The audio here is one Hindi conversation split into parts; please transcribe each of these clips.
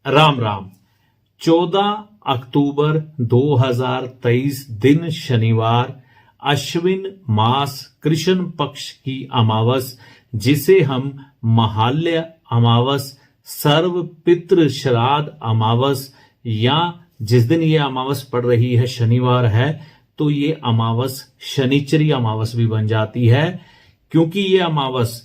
राम राम। 14 अक्टूबर 2023 दिन शनिवार, अश्विन मास कृष्ण पक्ष की अमावस, जिसे हम महालय अमावस, सर्व पितृ श्राद्ध अमावस, या जिस दिन ये अमावस पड़ रही है शनिवार है, तो ये अमावस शनिचरी अमावस भी बन जाती है। क्योंकि ये अमावस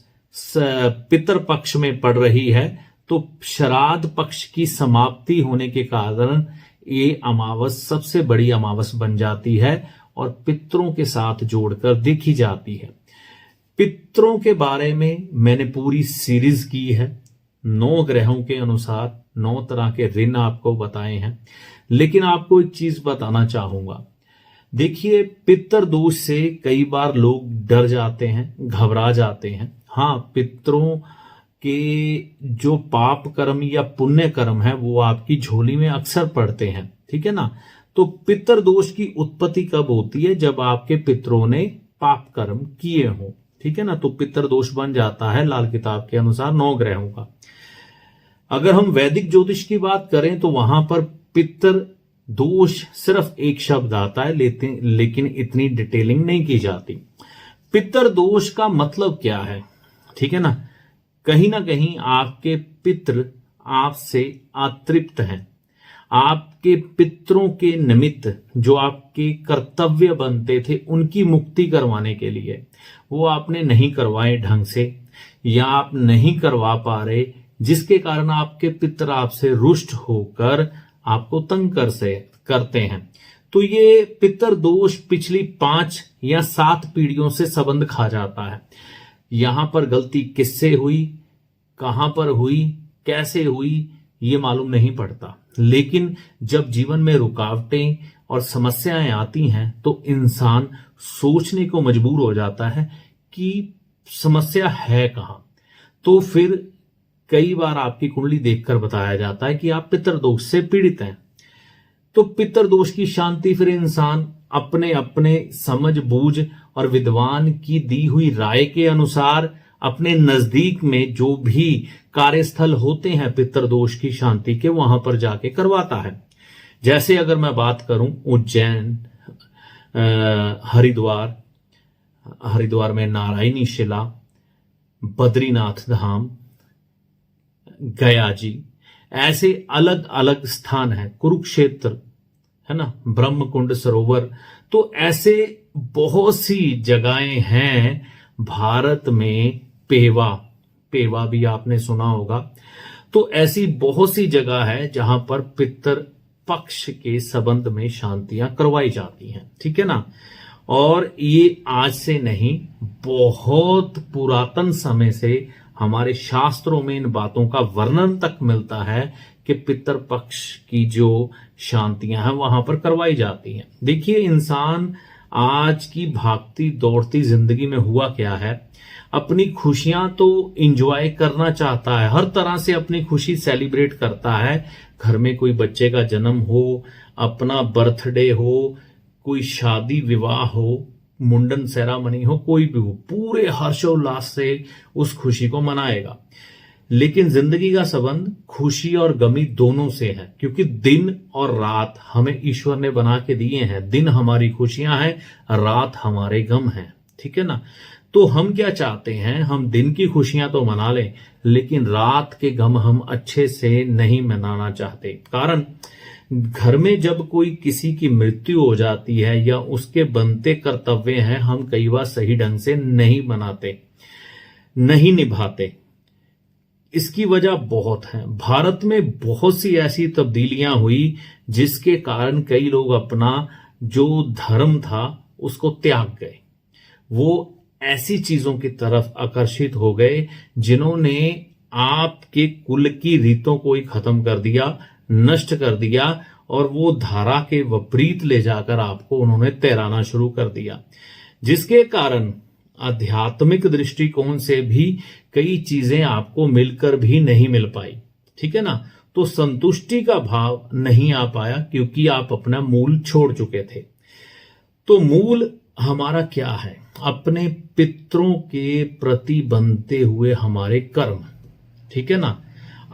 पितृ पक्ष में पड़ रही है, तो श्राद्ध पक्ष की समाप्ति होने के कारण ये अमावस सबसे बड़ी अमावस बन जाती है और पितरों के साथ जोड़कर देखी जाती है। पितरों के बारे में मैंने पूरी सीरीज की है। 9 ग्रहों के अनुसार 9 तरह के ऋण आपको बताए हैं, लेकिन आपको एक चीज बताना चाहूंगा। देखिए, पितर दोष से कई बार लोग डर जाते हैं, घबरा जाते हैं। हाँ, पितरों के जो पाप कर्म या पुण्य कर्म है वो आपकी झोली में अक्सर पड़ते हैं, ठीक है ना। तो पितर दोष की उत्पत्ति कब होती है? जब आपके पितरों ने पाप कर्म किए हों, ठीक है ना। तो पितर दोष बन जाता है लाल किताब के अनुसार 9 ग्रहों का। अगर हम वैदिक ज्योतिष की बात करें तो वहां पर पितर दोष सिर्फ एक शब्द आता है, लेकिन इतनी डिटेलिंग नहीं की जाती। पितर दोष का मतलब क्या है, ठीक है ना कहीं आपके पितृ आपसे अतृप्त हैं। आपके पितरों के निमित्त जो आपके कर्तव्य बनते थे उनकी मुक्ति करवाने के लिए वो आपने नहीं करवाए ढंग से, या आप नहीं करवा पा रहे, जिसके कारण आपके पितर आपसे रुष्ट होकर आपको तंग करते हैं। तो ये पितर दोष पिछली 5 या 7 पीढ़ियों से संबंध खा जाता है। यहां पर गलती किससे हुई, कहां पर हुई, कैसे हुई, ये मालूम नहीं पड़ता। लेकिन जब जीवन में रुकावटें और समस्याएं आती हैं तो इंसान सोचने को मजबूर हो जाता है कि समस्या है कहां। तो फिर कई बार आपकी कुंडली देखकर बताया जाता है कि आप पितरदोष से पीड़ित हैं। तो पितरदोष की शांति फिर इंसान अपने अपने समझ बूझ और विद्वान की दी हुई राय के अनुसार अपने नजदीक में जो भी कार्यस्थल होते हैं पितरदोष की शांति के, वहां पर जाके करवाता है। जैसे अगर मैं बात करूं उज्जैन, हरिद्वार में नारायणी शिला, बद्रीनाथ धाम, गया जी, ऐसे अलग अलग स्थान है, कुरुक्षेत्र है ना, ब्रह्मकुंड सरोवर। तो ऐसे बहुत सी जगहें हैं भारत में। पेवा भी आपने सुना होगा। तो ऐसी बहुत सी जगह है जहां पर पितर पक्ष के संबंध में शांतियां करवाई जाती हैं, ठीक है ना। और ये आज से नहीं, बहुत पुरातन समय से हमारे शास्त्रों में इन बातों का वर्णन तक मिलता है कि पितर पक्ष की जो शांतियां हैं वहां पर करवाई जाती हैं। देखिए, इंसान आज की भागती दौड़ती जिंदगी में हुआ क्या है, अपनी खुशियां तो एंजॉय करना चाहता है, हर तरह से अपनी खुशी सेलिब्रेट करता है। घर में कोई बच्चे का जन्म हो, अपना बर्थडे हो, कोई शादी विवाह हो, मुंडन सेरामनी हो, कोई भी हो, पूरे हर्षोल्लास से उस खुशी को मनाएगा। लेकिन जिंदगी का संबंध खुशी और गमी दोनों से है, क्योंकि दिन और रात हमें ईश्वर ने बना के दिए हैं। दिन हमारी खुशियां हैं, रात हमारे गम हैं, ठीक है ना। तो हम क्या चाहते हैं, हम दिन की खुशियां तो मना लें, लेकिन रात के गम हम अच्छे से नहीं मनाना चाहते। कारण घर में जब कोई किसी की मृत्यु हो जाती है या उसके बनते कर्तव्य हैं, हम कई बार सही ढंग से नहीं मनाते, नहीं निभाते। इसकी वजह बहुत है। भारत में बहुत सी ऐसी तब्दीलियां हुई जिसके कारण कई लोग अपना जो धर्म था उसको त्याग गए। वो ऐसी चीजों की तरफ आकर्षित हो गए जिन्होंने आपके कुल की रीतों को ही खत्म कर दिया, नष्ट कर दिया, और वो धारा के विपरीत ले जाकर आपको उन्होंने तैराना शुरू कर दिया, जिसके कारण आध्यात्मिक दृष्टिकोण से भी कई चीजें आपको मिलकर भी नहीं मिल पाई, ठीक है ना। तो संतुष्टि का भाव नहीं आ पाया क्योंकि आप अपना मूल छोड़ चुके थे। तो मूल हमारा क्या है? अपने पितरों के प्रति बनते हुए हमारे कर्म, ठीक है ना।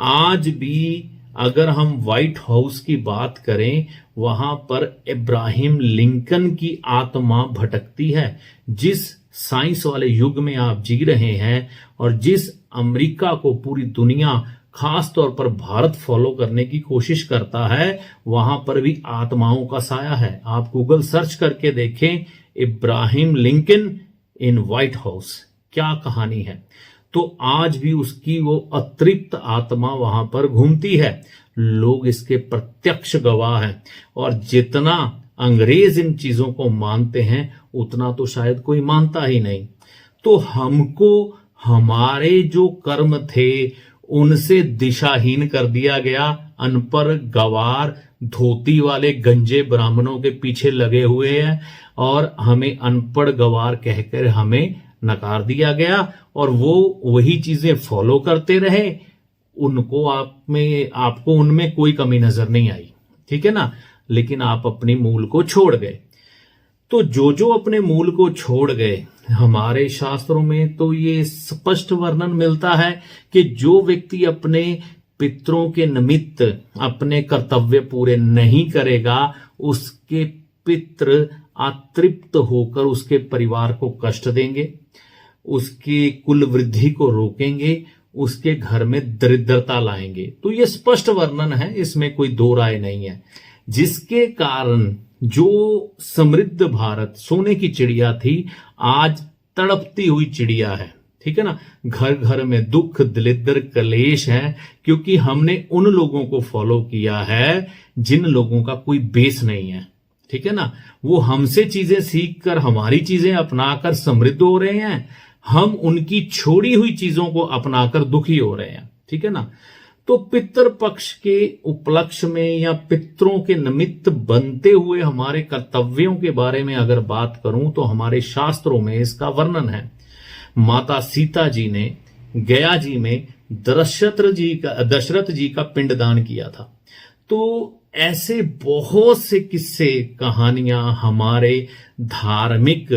आज भी अगर हम व्हाइट हाउस की बात करें, वहां पर इब्राहिम लिंकन की आत्मा भटकती है। जिस साइंस वाले युग में आप जी रहे हैं और जिस अमेरिका को पूरी दुनिया खास तौर पर भारत फॉलो करने की कोशिश करता है, वहां पर भी आत्माओं का साया है। आप गूगल सर्च करके देखें, इब्राहिम लिंकन इन व्हाइट हाउस, क्या कहानी है। तो आज भी उसकी वो अतृप्त आत्मा वहां पर घूमती है। लोग इसके प्रत्यक्ष गवाह हैं। और जितना अंग्रेज इन चीजों को मानते हैं, उतना तो शायद कोई मानता ही नहीं। तो हमको हमारे जो कर्म थे उनसे दिशाहीन कर दिया गया। अनपढ़ गवार धोती वाले गंजे ब्राह्मणों के पीछे लगे हुए हैं और हमें अनपढ़ गवार कहकर हमें नकार दिया गया और वो वही चीजें फॉलो करते रहे। उनको आपको उनमें कोई कमी नजर नहीं आई, ठीक है ना। लेकिन आप अपने मूल को छोड़ गए। तो जो अपने मूल को छोड़ गए, हमारे शास्त्रों में तो ये स्पष्ट वर्णन मिलता है कि जो व्यक्ति अपने पितरों के निमित्त अपने कर्तव्य पूरे नहीं करेगा, उसके पितृ अतृप्त होकर उसके परिवार को कष्ट देंगे, उसकी कुल वृद्धि को रोकेंगे, उसके घर में दरिद्रता लाएंगे। तो ये स्पष्ट वर्णन है, इसमें कोई दो राय नहीं है। जिसके कारण जो समृद्ध भारत सोने की चिड़िया थी, आज तड़पती हुई चिड़िया है, ठीक है ना। घर घर में दुख दलिद्र कलेश है, क्योंकि हमने उन लोगों को फॉलो किया है जिन लोगों का कोई बेस नहीं है, ठीक है ना। वो हमसे चीजें सीखकर हमारी चीजें अपनाकर समृद्ध हो रहे हैं, हम उनकी छोड़ी हुई चीजों को अपनाकर दुखी हो रहे हैं, ठीक है ना। तो पितृ पक्ष के उपलक्ष्य में या पितरों के निमित्त बनते हुए हमारे कर्तव्यों के बारे में अगर बात करूं, तो हमारे शास्त्रों में इसका वर्णन है। माता सीता जी ने गया जी में दशरथ जी का पिंडदान किया था। तो ऐसे बहुत से किस्से कहानियां हमारे धार्मिक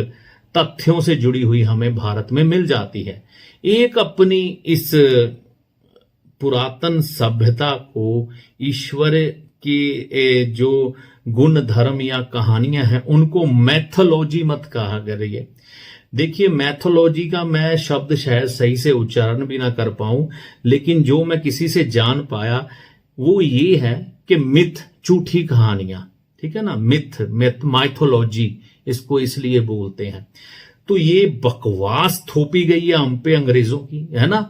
तथ्यों से जुड़ी हुई हमें भारत में मिल जाती है। एक अपनी इस पुरातन सभ्यता को ईश्वर की जो गुण धर्म या कहानियां हैं, उनको मैथोलॉजी मत कहा करिए। देखिए, मैथोलॉजी का मैं शब्द शायद सही से उच्चारण भी ना कर पाऊं, लेकिन जो मैं किसी से जान पाया वो ये है कि मिथ, झूठी कहानियां, ठीक है ना। मिथ माइथोलॉजी इसको इसलिए बोलते हैं। तो ये बकवास थोपी गई है हम पे अंग्रेजों की, है ना।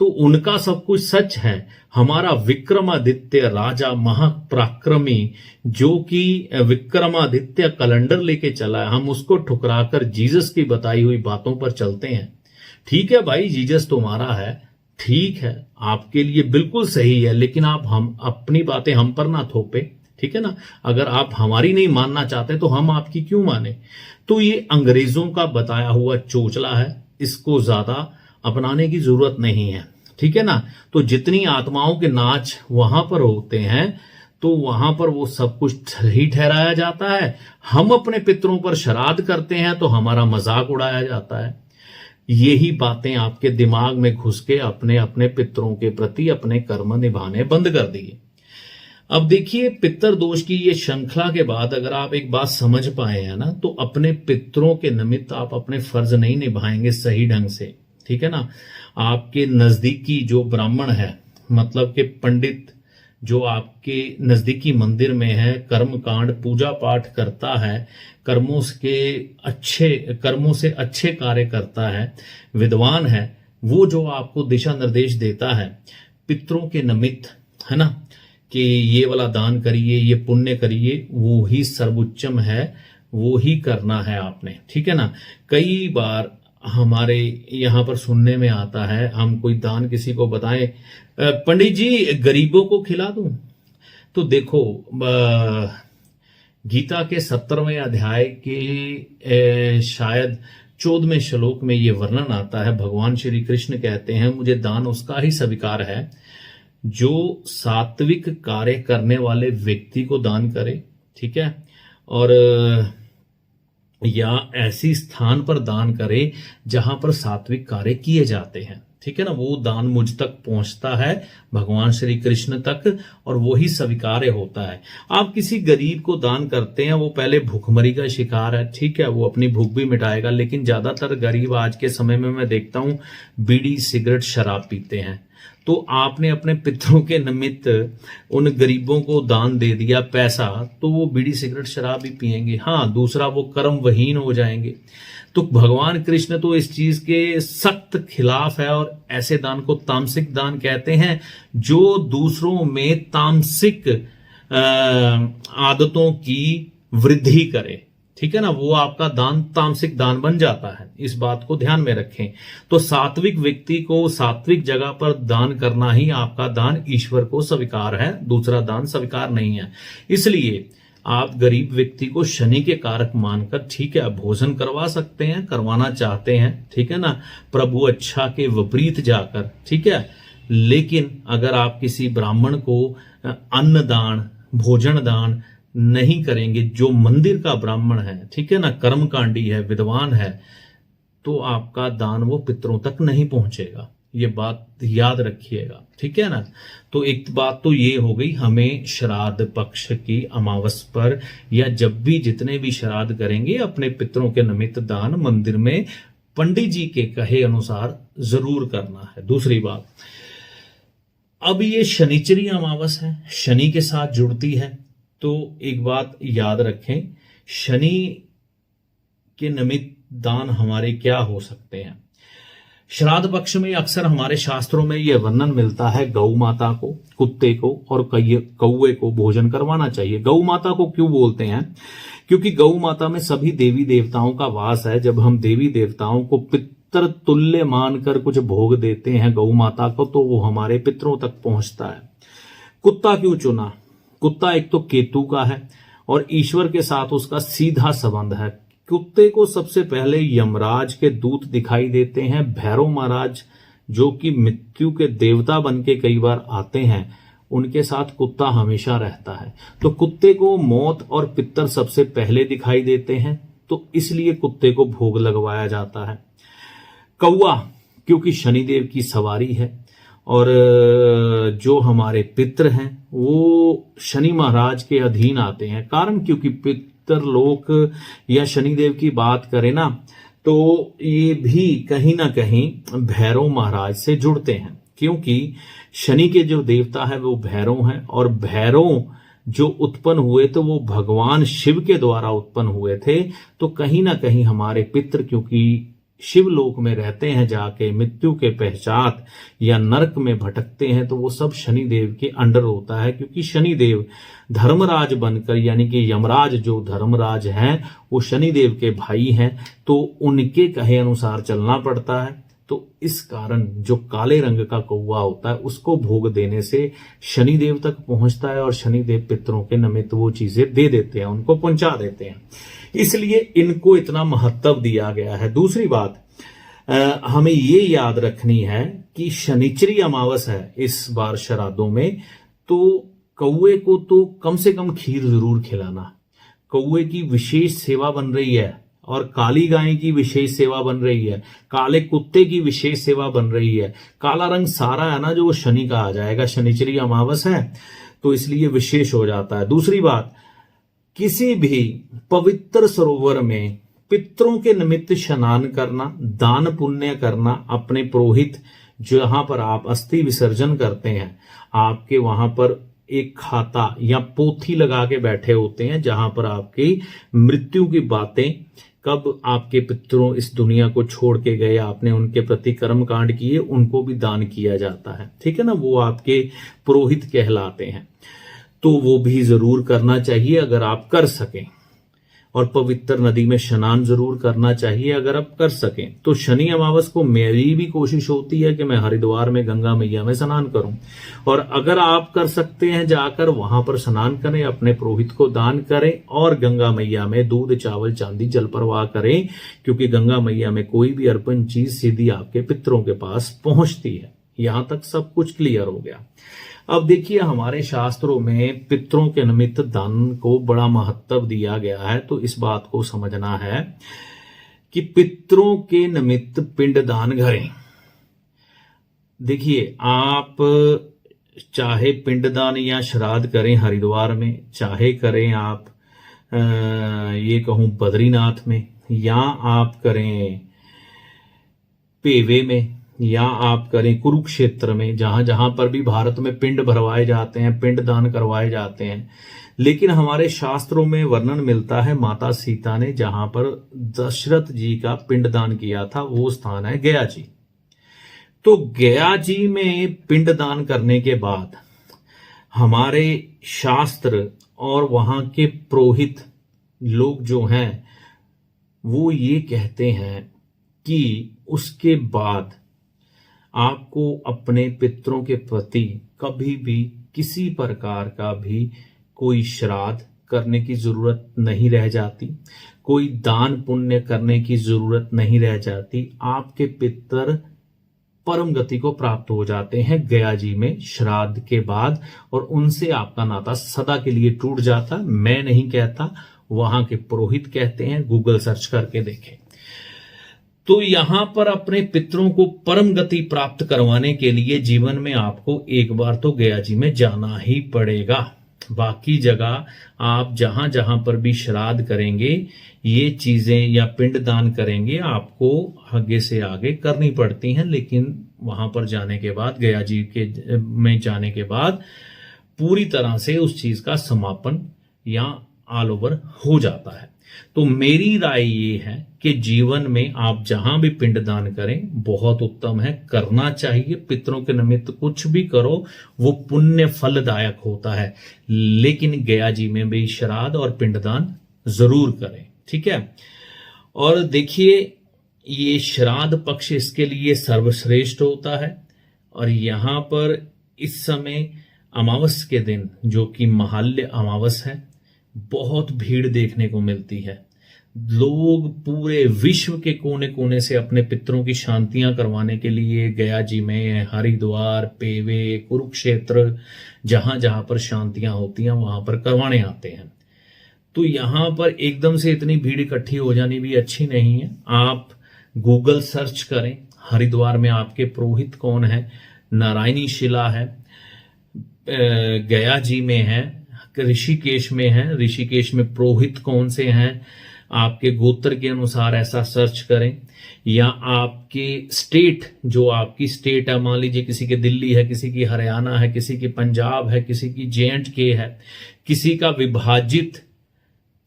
तो उनका सब कुछ सच है। हमारा विक्रमादित्य राजा महापराक्रमी, जो कि विक्रमादित्य कैलेंडर लेके चला है, हम उसको ठुकराकर जीसस की बताई हुई बातों पर चलते हैं। ठीक है भाई, जीसस तुम्हारा है, ठीक है, आपके लिए बिल्कुल सही है, लेकिन आप हम अपनी बातें हम पर ना थोपे, ठीक है ना। अगर आप हमारी नहीं मानना चाहते तो हम आपकी क्यों माने। तो ये अंग्रेजों का बताया हुआ चोचला है, इसको ज्यादा अपनाने की जरूरत नहीं है, ठीक है ना। तो जितनी आत्माओं के नाच वहां पर होते हैं, तो वहां पर वो सब कुछ सही ठहराया जाता है। हम अपने पितरों पर श्राद्ध करते हैं तो हमारा मजाक उड़ाया जाता है। यही बातें आपके दिमाग में घुस के अपने अपने पितरों के प्रति अपने कर्म निभाने बंद कर दिए। अब देखिए, पितर दोष की ये श्रृंखला के बाद अगर आप एक बात समझ पाए हैं ना, तो अपने पितरों के निमित्त आप अपने फर्ज नहीं निभाएंगे सही ढंग से, ठीक है ना। आपके नजदीकी जो ब्राह्मण है, मतलब के पंडित जो आपके नजदीकी मंदिर में है, कर्म कांड पूजा पाठ करता है, कर्मों से अच्छे कार्य करता है, विद्वान है, वो जो आपको दिशा निर्देश देता है पितरों के निमित्त, है ना, कि ये वाला दान करिए, ये पुण्य करिए, वो ही सर्वोच्चम है, वो ही करना है आपने, ठीक है ना। कई बार हमारे यहाँ पर सुनने में आता है, हम कोई दान किसी को बताएं, पंडित जी गरीबों को खिला दूं। तो देखो, गीता के 17वें अध्याय के शायद 14वें श्लोक में ये वर्णन आता है। भगवान श्री कृष्ण कहते हैं, मुझे दान उसका ही स्वीकार है जो सात्विक कार्य करने वाले व्यक्ति को दान करे, ठीक है, और या ऐसी स्थान पर दान करे जहां पर सात्विक कार्य किए जाते हैं, ठीक है ना, वो दान मुझ तक पहुंचता है, भगवान श्री कृष्ण तक, और वही स्वीकार्य होता है। आप किसी गरीब को दान करते हैं, वो पहले भूखमरी का शिकार है, ठीक है, वो अपनी भूख भी मिटाएगा, लेकिन ज्यादातर गरीब आज के समय में मैं देखता हूं बीड़ी सिगरेट शराब पीते हैं। तो आपने अपने पितरों के निमित्त उन गरीबों को दान दे दिया पैसा, तो वो बीड़ी सिगरेट शराब भी पिएंगे। हाँ, दूसरा वो कर्मविहीन हो जाएंगे। तो भगवान कृष्ण तो इस चीज के सख्त खिलाफ है, और ऐसे दान को तामसिक दान कहते हैं, जो दूसरों में तामसिक आदतों की वृद्धि करे, ठीक है ना, वो आपका दान तामसिक दान बन जाता है। इस बात को ध्यान में रखें। तो सात्विक व्यक्ति को सात्विक जगह पर दान करना ही आपका दान ईश्वर को स्वीकार है, दूसरा दान स्वीकार नहीं है। इसलिए आप गरीब व्यक्ति को शनि के कारक मानकर, ठीक है, भोजन करवा सकते हैं, करवाना चाहते हैं, ठीक है ना, प्रभु अच्छा के विपरीत जाकर, ठीक है। लेकिन अगर आप किसी ब्राह्मण को अन्न दान, भोजन दान नहीं करेंगे, जो मंदिर का ब्राह्मण है, ठीक है ना, कर्मकांडी है, विद्वान है, तो आपका दान वो पितरों तक नहीं पहुंचेगा। ये बात याद रखिएगा, ठीक है ना। तो एक बात तो ये हो गई, हमें श्राद्ध पक्ष की अमावस पर या जब भी जितने भी श्राद्ध करेंगे, अपने पितरों के निमित्त दान मंदिर में पंडित जी के कहे अनुसार जरूर करना है। दूसरी बात, अब ये शनिचरी अमावस है, शनि के साथ जुड़ती है, तो एक बात याद रखें, शनि के निमित्त दान हमारे क्या हो सकते हैं। श्राद्ध पक्ष में अक्सर हमारे शास्त्रों में यह वर्णन मिलता है, गौ माता को, कुत्ते को और कौवे को भोजन करवाना चाहिए। गौ माता को क्यों बोलते हैं? क्योंकि गौ माता में सभी देवी देवताओं का वास है। जब हम देवी देवताओं को पितर तुल्य मानकर कुछ भोग देते हैं गौ माता को, तो वो हमारे पितरों तक पहुंचता है। कुत्ता क्यों चुना? कुत्ता एक तो केतु का है और ईश्वर के साथ उसका सीधा संबंध है। कुत्ते को सबसे पहले यमराज के दूत दिखाई देते हैं। भैरव महाराज जो कि मृत्यु के देवता बन के कई बार आते हैं, उनके साथ कुत्ता हमेशा रहता है। तो कुत्ते को मौत और पितर सबसे पहले दिखाई देते हैं, तो इसलिए कुत्ते को भोग लगवाया जाता है। कौवा क्योंकि शनिदेव की सवारी है, और जो हमारे पितर हैं वो शनि महाराज के अधीन आते हैं। कारण क्योंकि पितर लोक या शनिदेव की बात करें ना, तो ये भी कहीं ना कहीं भैरव महाराज से जुड़ते हैं, क्योंकि शनि के जो देवता है वो भैरव हैं, और भैरव जो उत्पन्न हुए तो वो भगवान शिव के द्वारा उत्पन्न हुए थे। तो कहीं ना कहीं हमारे पितर क्योंकि शिवलोक में रहते हैं, जाके मृत्यु के पश्चात या नरक में भटकते हैं, तो वो सब शनिदेव के अंडर होता है। क्योंकि शनिदेव धर्मराज बनकर, यानी कि यमराज जो धर्मराज हैं वो शनिदेव के भाई हैं, तो उनके कहे अनुसार चलना पड़ता है। तो इस कारण जो काले रंग का कौवा होता है उसको भोग देने से शनिदेव तक पहुंचता है, और शनिदेव पितरों के निमित्त वो चीजें दे देते हैं, उनको पहुंचा देते हैं। इसलिए इनको इतना महत्व दिया गया है। दूसरी बात, हमें ये याद रखनी है कि शनिचरी अमावस है इस बार श्राद्धों में, तो कौवे को तो कम से कम खीर जरूर खिलाना। कौवे की विशेष सेवा बन रही है, और काली गाय की विशेष सेवा बन रही है, काले कुत्ते की विशेष सेवा बन रही है। काला रंग सारा है ना जो शनि का आ जाएगा, शनिचरी अमावस है तो इसलिए विशेष हो जाता है। दूसरी बात, किसी भी पवित्र सरोवर में पितरों के निमित्त स्नान करना, दान पुण्य करना, अपने पुरोहित जहां पर आप अस्थि विसर्जन करते हैं, आपके वहां पर एक खाता या पोथी लगा के बैठे होते हैं, जहां पर आपकी मृत्यु की बातें, कब आपके पितरों इस दुनिया को छोड़ के गए, आपने उनके प्रति कर्म कांड किए, उनको भी दान किया जाता है, ठीक है ना, वो आपके पुरोहित कहलाते हैं। तो वो भी जरूर करना चाहिए अगर आप कर सकें, और पवित्र नदी में स्नान जरूर करना चाहिए अगर आप कर सकें। तो शनि अमावस को मेरी भी कोशिश होती है कि मैं हरिद्वार में गंगा मैया में स्नान करूं, और अगर आप कर सकते हैं जाकर वहां पर स्नान करें, अपने पुरोहित को दान करें, और गंगा मैया में दूध चावल चांदी जल प्रवाह करें, क्योंकि गंगा मैया में कोई भी अर्पण चीज सीधी आपके पितरों के पास पहुंचती है। यहां तक सब कुछ क्लियर हो गया। अब देखिए, हमारे शास्त्रों में पितरों के निमित्त दान को बड़ा महत्व दिया गया है। तो इस बात को समझना है कि पितरों के निमित्त पिंड दान करें। देखिए, आप चाहे पिंडदान या श्राद्ध करें हरिद्वार में, चाहे करें आप ये कहूं बद्रीनाथ में, या आप करें पेवे में, या आप करें कुरुक्षेत्र में, जहां जहां पर भी भारत में पिंड भरवाए जाते हैं, पिंड दान करवाए जाते हैं, लेकिन हमारे शास्त्रों में वर्णन मिलता है माता सीता ने जहां पर दशरथ जी का पिंड दान किया था, वो स्थान है गया जी। तो गया जी में पिंड दान करने के बाद हमारे शास्त्र और वहां के पुरोहित लोग जो हैं वो ये कहते हैं कि उसके बाद आपको अपने पितरों के प्रति कभी भी किसी प्रकार का भी कोई श्राद्ध करने की जरूरत नहीं रह जाती, कोई दान पुण्य करने की जरूरत नहीं रह जाती। आपके पितर परम गति को प्राप्त हो जाते हैं गया जी में श्राद्ध के बाद, और उनसे आपका नाता सदा के लिए टूट जाता। मैं नहीं कहता, वहां के पुरोहित कहते हैं, गूगल सर्च करके देखें। तो यहां पर अपने पितरों को परम गति प्राप्त करवाने के लिए जीवन में आपको एक बार तो गया जी में जाना ही पड़ेगा। बाकी जगह आप जहां जहां पर भी श्राद्ध करेंगे, ये चीजें या पिंड दान करेंगे, आपको आगे से आगे करनी पड़ती हैं, लेकिन वहां पर जाने के बाद, गया जी के में जाने के बाद पूरी तरह से उस चीज का समापन या ऑल ओवर हो जाता है। तो मेरी राय ये है कि जीवन में आप जहां भी पिंडदान करें बहुत उत्तम है, करना चाहिए। पितरों के निमित्त कुछ भी करो वो पुण्य फलदायक होता है, लेकिन गया जी में भी श्राद्ध और पिंडदान जरूर करें, ठीक है। और देखिए, ये श्राद्ध पक्ष इसके लिए सर्वश्रेष्ठ होता है। और यहां पर इस समय अमावस के दिन, जो कि महाल्य अमावस है, बहुत भीड़ देखने को मिलती है। लोग पूरे विश्व के कोने कोने से अपने पितरों की शांतियां करवाने के लिए गया जी में, हरिद्वार, पेवे, कुरुक्षेत्र, जहां जहां पर शांतियां होती हैं वहां पर करवाने आते हैं। तो यहां पर एकदम से इतनी भीड़ इकट्ठी हो जानी भी अच्छी नहीं है। आप गूगल सर्च करें, हरिद्वार में आपके पुरोहित कौन है, नारायणी शिला है, गया जी में है, ऋषिकेश में है, ऋषिकेश में पुरोहित कौन से हैं, आपके गोत्र के अनुसार ऐसा सर्च करें। या आपके स्टेट, जो आपकी स्टेट है, मान लीजिए किसी के दिल्ली है, किसी की हरियाणा है, किसी की पंजाब है, किसी की J&K है, किसी का विभाजित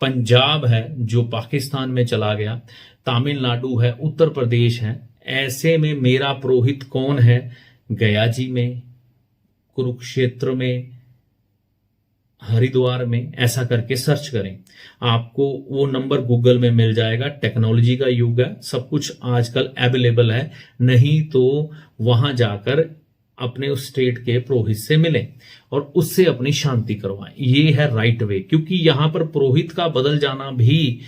पंजाब है जो पाकिस्तान में चला गया, तमिलनाडु है, उत्तर प्रदेश है। ऐसे में मेरा पुरोहित कौन है, गया जी में, कुरुक्षेत्र में, हरिद्वार में, ऐसा करके सर्च करें। आपको वो नंबर गूगल में मिल जाएगा। टेक्नोलॉजी का युग है, सब कुछ आजकल अवेलेबल है। नहीं तो वहां जाकर अपने उस स्टेट के पुरोहित से मिलें और उससे अपनी शांति करवाएं। ये है राइट वे, क्योंकि यहां पर पुरोहित का बदल जाना भी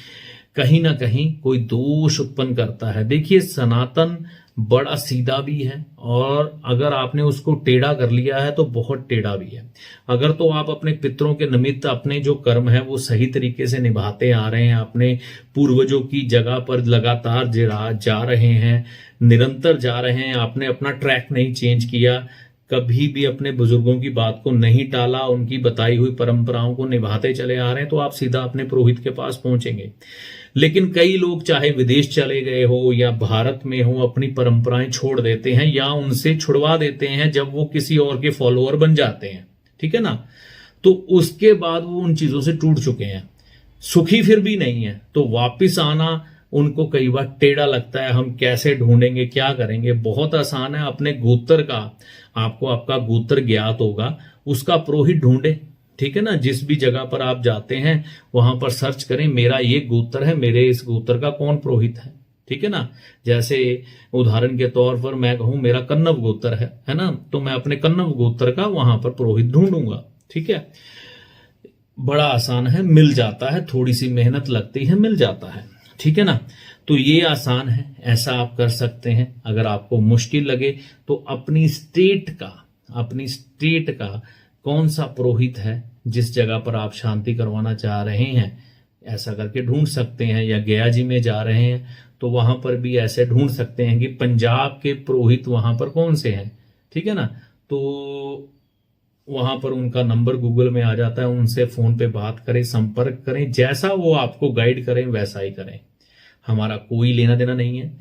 कहीं ना कहीं कोई दोष उत्पन्न करता है। देखिए, सनातन बड़ा सीधा भी है, और अगर आपने उसको टेढ़ा कर लिया है तो बहुत टेढ़ा भी है। अगर तो आप अपने पितरों के निमित्त अपने जो कर्म है वो सही तरीके से निभाते आ रहे हैं, अपने पूर्वजों की जगह पर लगातार जा रहे हैं, निरंतर जा रहे हैं, आपने अपना ट्रैक नहीं चेंज किया, कभी भी अपने बुजुर्गों की बात को नहीं टाला, उनकी बताई हुई परंपराओं को निभाते चले आ रहे हैं, तो आप सीधा अपने पुरोहित के पास पहुंचेंगे। लेकिन कई लोग चाहे विदेश चले गए हो या भारत में हो, अपनी परंपराएं छोड़ देते हैं या उनसे छुड़वा देते हैं जब वो किसी और के फॉलोअर बन जाते हैं, ठीक है ना। तो उसके बाद वो उन चीजों से टूट चुके हैं, सुखी फिर भी नहीं है, तो वापिस आना उनको कई बार टेढ़ा लगता है। हम कैसे ढूंढेंगे, क्या करेंगे? बहुत आसान है, अपने गोत्र का, आपको आपका गोत्र ज्ञात होगा, उसका पुरोहित ढूंढे, ठीक है ना। जिस भी जगह पर आप जाते हैं वहां पर सर्च करें, मेरा ये गोत्र है, मेरे इस गोत्र का कौन पुरोहित है, ठीक है ना। जैसे उदाहरण के तौर पर मैं कहूं मेरा कन्नव गोत्र है ना, तो मैं अपने कन्नव गोत्र का वहां पर पुरोहित ढूंढूंगा, ठीक है। बड़ा आसान है, मिल जाता है, थोड़ी सी मेहनत लगती है, मिल जाता है, ठीक है ना। तो ये आसान है, ऐसा आप कर सकते हैं। अगर आपको मुश्किल लगे तो अपनी स्टेट का कौन सा पुरोहित है जिस जगह पर आप शांति करवाना चाह रहे हैं, ऐसा करके ढूंढ सकते हैं। या गया जी में जा रहे हैं तो वहां पर भी ऐसे ढूंढ सकते हैं कि पंजाब के पुरोहित वहां पर कौन से हैं, ठीक है ना। तो वहां पर उनका नंबर गूगल में आ जाता है, उनसे फोन पे बात करें, संपर्क करें, जैसा वो आपको गाइड करें वैसा ही करें। हमारा कोई लेना देना नहीं है,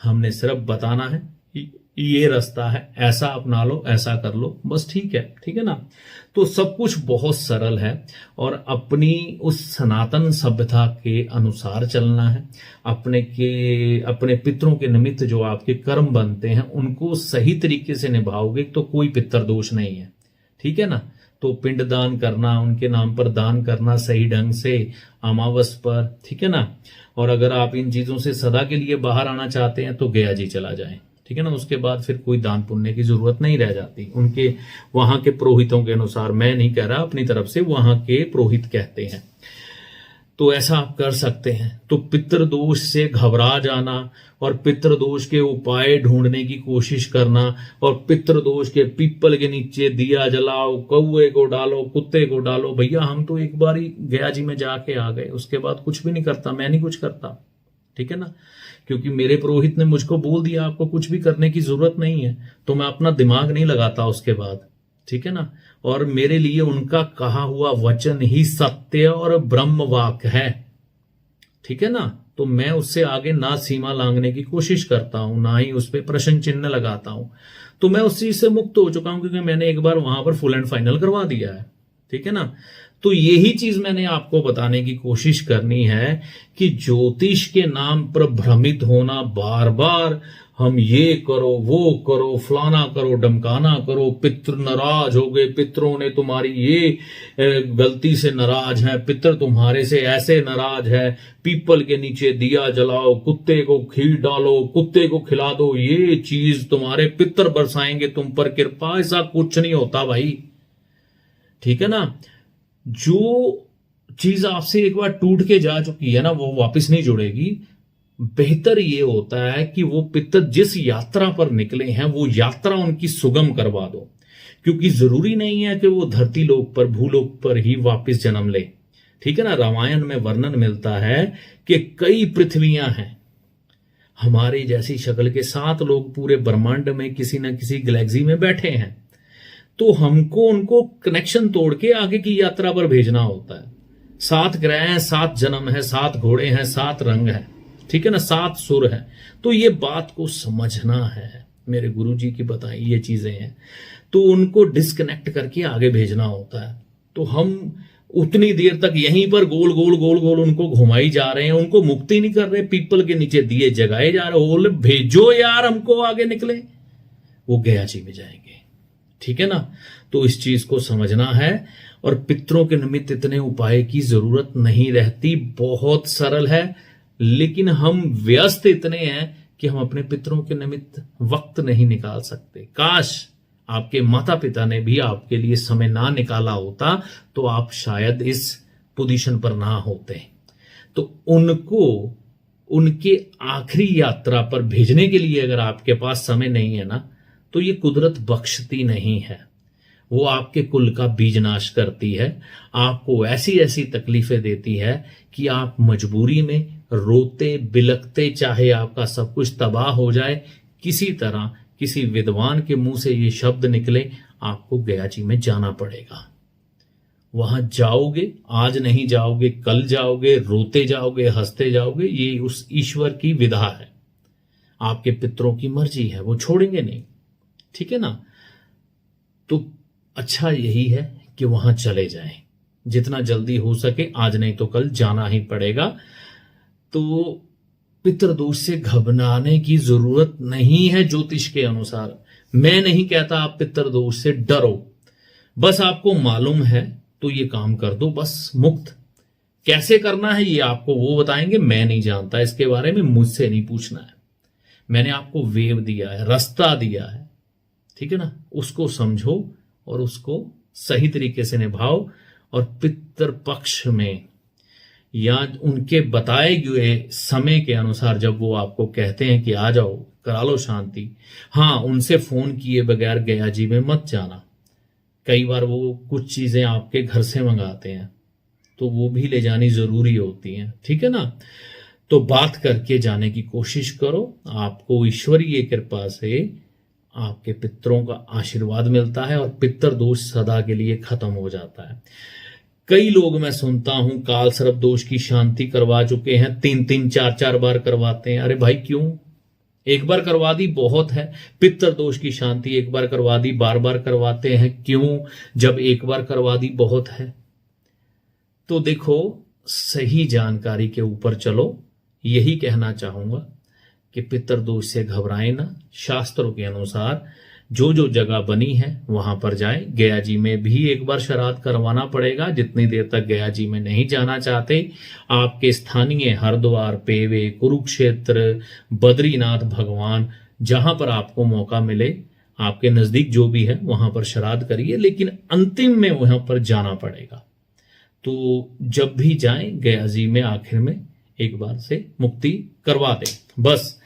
हमने सिर्फ बताना है ये रास्ता है, ऐसा अपना लो, ऐसा कर लो, बस। ठीक है ना। तो सब कुछ बहुत सरल है और अपनी उस सनातन सभ्यता के अनुसार चलना है। अपने पितरों के निमित्त जो आपके कर्म बनते हैं उनको सही तरीके से निभाओगे तो कोई पितर दोष नहीं है। ठीक है ना। तो पिंड दान करना, उनके नाम पर दान करना सही ढंग से अमावस पर, ठीक है ना। और अगर आप इन चीजों से सदा के लिए बाहर आना चाहते हैं तो गया जी चला जाएं, ठीक है ना। उसके बाद फिर कोई दान पुण्य की जरूरत नहीं रह जाती। उनके वहां के पुरोहितों के अनुसार, मैं नहीं कह रहा, अपनी तरफ से वहां के पुरोहित कहते हैं, तो ऐसा आप कर सकते हैं। तो पितृदोष से घबरा जाना और पितृदोष के उपाय ढूंढने की कोशिश करना और पितृदोष के पीपल के नीचे दिया जलाओ, कौवे को डालो, कुत्ते को डालो, भैया हम तो एक बार ही गया जी में जाके आ गए, उसके बाद कुछ भी नहीं करता, मैं नहीं कुछ करता, ठीक है ना। क्योंकि मेरे पुरोहित ने मुझको बोल दिया आपको कुछ भी करने की जरूरत नहीं है, तो मैं अपना दिमाग नहीं लगाता उसके बाद, ठीक है ना। और मेरे लिए उनका कहा हुआ वचन ही सत्य और ब्रह्म वाक है, ठीक है ना। तो मैं उससे आगे ना सीमा लांघने की कोशिश करता हूं, ना ही उस पर प्रश्न चिन्ह लगाता हूं। तो मैं उस चीज से मुक्त हो चुका हूं क्योंकि मैंने एक बार वहां पर फुल एंड फाइनल करवा दिया है, ठीक है ना। तो यही चीज मैंने आपको बताने की कोशिश करनी है कि ज्योतिष के नाम पर भ्रमित होना, बार बार हम ये करो, वो करो, फलाना करो, डमकाना करो, पितृ नाराज हो गए, पितरों ने तुम्हारी ये गलती से नाराज है, पितर तुम्हारे से ऐसे नाराज है, पीपल के नीचे दिया जलाओ, कुत्ते को खीर डालो, कुत्ते को खिला दो, ये चीज तुम्हारे पितर बरसाएंगे तुम पर कृपा, ऐसा कुछ नहीं होता भाई, ठीक है ना। जो चीज आपसे एक बार टूट के जा चुकी है ना, वो वापस नहीं जुड़ेगी। बेहतर ये होता है कि वो पितर जिस यात्रा पर निकले हैं वो यात्रा उनकी सुगम करवा दो, क्योंकि जरूरी नहीं है कि वो धरती लोक पर, भूलोक पर ही वापस जन्म ले, ठीक है ना। रामायण में वर्णन मिलता है कि कई पृथ्वियां हैं, हमारी जैसी शक्ल के 7 लोग पूरे ब्रह्मांड में किसी न किसी गैलेक्सी में बैठे हैं, तो हमको उनको कनेक्शन तोड़ के आगे की यात्रा पर भेजना होता है। 7 ग्रह हैं, 7 जन्म है, 7 घोड़े हैं, 7 रंग है, ठीक है ना, 7 सुर है। तो ये बात को समझना है, मेरे गुरुजी की बताई ये चीजें हैं, तो उनको डिस्कनेक्ट करके आगे भेजना होता है। तो हम उतनी देर तक यहीं पर गोल गोल गोल गोल उनको घुमाई जा रहे हैं, उनको मुक्ति नहीं कर रहे, पीपल के नीचे दिए जगाए जा रहे, बोले भेजो यार हमको आगे निकले, वो गया जी में जाएंगे, ठीक है ना। तो इस चीज को समझना है और पितरों के निमित्त इतने उपाय की जरूरत नहीं रहती, बहुत सरल है। लेकिन हम व्यस्त इतने हैं कि हम अपने पितरों के निमित्त वक्त नहीं निकाल सकते। काश आपके माता पिता ने भी आपके लिए समय ना निकाला होता तो आप शायद इस पोजीशन पर ना होते। तो उनको उनके आखिरी यात्रा पर भेजने के लिए अगर आपके पास समय नहीं है ना, तो ये कुदरत बख्शती नहीं है, वो आपके कुल का बीज नाश करती है, आपको ऐसी ऐसी तकलीफें देती है कि आप मजबूरी में रोते बिलखते, चाहे आपका सब कुछ तबाह हो जाए, किसी तरह किसी विद्वान के मुंह से ये शब्द निकले, आपको गया जी में जाना पड़ेगा। वहां जाओगे, आज नहीं जाओगे, कल जाओगे, रोते जाओगे, हंसते जाओगे, ये उस ईश्वर की विधा है, आपके पितरों की मर्जी है, वो छोड़ेंगे नहीं, ठीक है ना। तो अच्छा यही है कि वहां चले जाएं, जितना जल्दी हो सके, आज नहीं तो कल जाना ही पड़ेगा। तो पितृदोष से घबराने की जरूरत नहीं है ज्योतिष के अनुसार। मैं नहीं कहता आप पितृदोष से डरो, बस आपको मालूम है तो ये काम कर दो, बस मुक्त। कैसे करना है ये आपको वो बताएंगे, मैं नहीं जानता इसके बारे में, मुझसे नहीं पूछना है। मैंने आपको वेव दिया है, रास्ता दिया है, ठीक है ना, उसको समझो और उसको सही तरीके से निभाओ। और पितृपक्ष में या उनके बताए हुए समय के अनुसार जब वो आपको कहते हैं कि आ जाओ करा लो शांति, हाँ उनसे फोन किए बगैर गया जी में मत जाना। कई बार वो कुछ चीजें आपके घर से मंगाते हैं तो वो भी ले जानी जरूरी होती हैं, ठीक है ना। तो बात करके जाने की कोशिश करो, आपको ईश्वरीय कृपा से आपके पितरों का आशीर्वाद मिलता है और पितर दोष सदा के लिए खत्म हो जाता है। कई लोग मैं सुनता हूं काल सर्प दोष की शांति करवा चुके हैं, 3-3 4-4 बार करवाते हैं। अरे भाई क्यों? एक बार करवा दी बहुत है। पितर दोष की शांति एक बार करवा दी, बार बार करवाते हैं क्यों, जब एक बार करवा दी बहुत है? तो देखो, सही जानकारी के ऊपर चलो। यही कहना चाहूंगा कि पितर दोष से घबराएं ना। शास्त्रों के अनुसार जो जो जगह बनी है वहां पर जाए। गया जी में भी एक बार श्राद्ध करवाना पड़ेगा। जितनी देर तक गया जी में नहीं जाना चाहते, आपके स्थानीय हरिद्वार, पेवे, कुरुक्षेत्र, बद्रीनाथ भगवान, जहां पर आपको मौका मिले, आपके नजदीक जो भी है वहां पर श्राद्ध करिए, लेकिन अंतिम में वहां पर जाना पड़ेगा। तो जब भी जाएं, गया जी में आखिर में एक बार से मुक्ति करवा दें बस।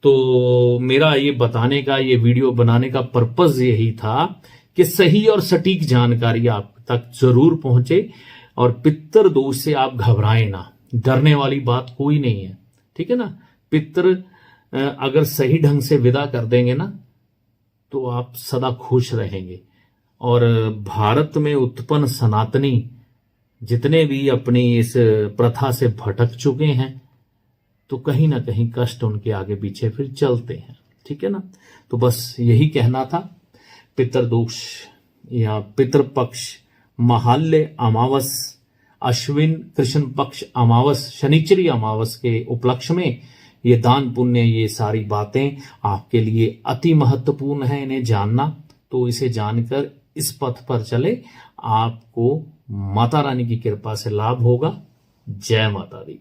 तो मेरा ये बताने का, ये वीडियो बनाने का पर्पस यही था कि सही और सटीक जानकारी आप तक जरूर पहुंचे और पितर दोष से आप घबराएं ना। डरने वाली बात कोई नहीं है, ठीक है ना। पितर अगर सही ढंग से विदा कर देंगे ना तो आप सदा खुश रहेंगे। और भारत में उत्पन्न सनातनी जितने भी अपनी इस प्रथा से भटक चुके हैं, तो कहीं ना कहीं कष्ट उनके आगे पीछे फिर चलते हैं, ठीक है ना। तो बस यही कहना था। पितरदोष या पितृपक्ष, महाल्य अमावस, अश्विन कृष्ण पक्ष अमावस, शनिचरी अमावस के उपलक्ष्य में ये दान पुण्य, ये सारी बातें आपके लिए अति महत्वपूर्ण है इन्हें जानना। तो इसे जानकर इस पथ पर चले, आपको माता रानी की कृपा से लाभ होगा। जय माता दी।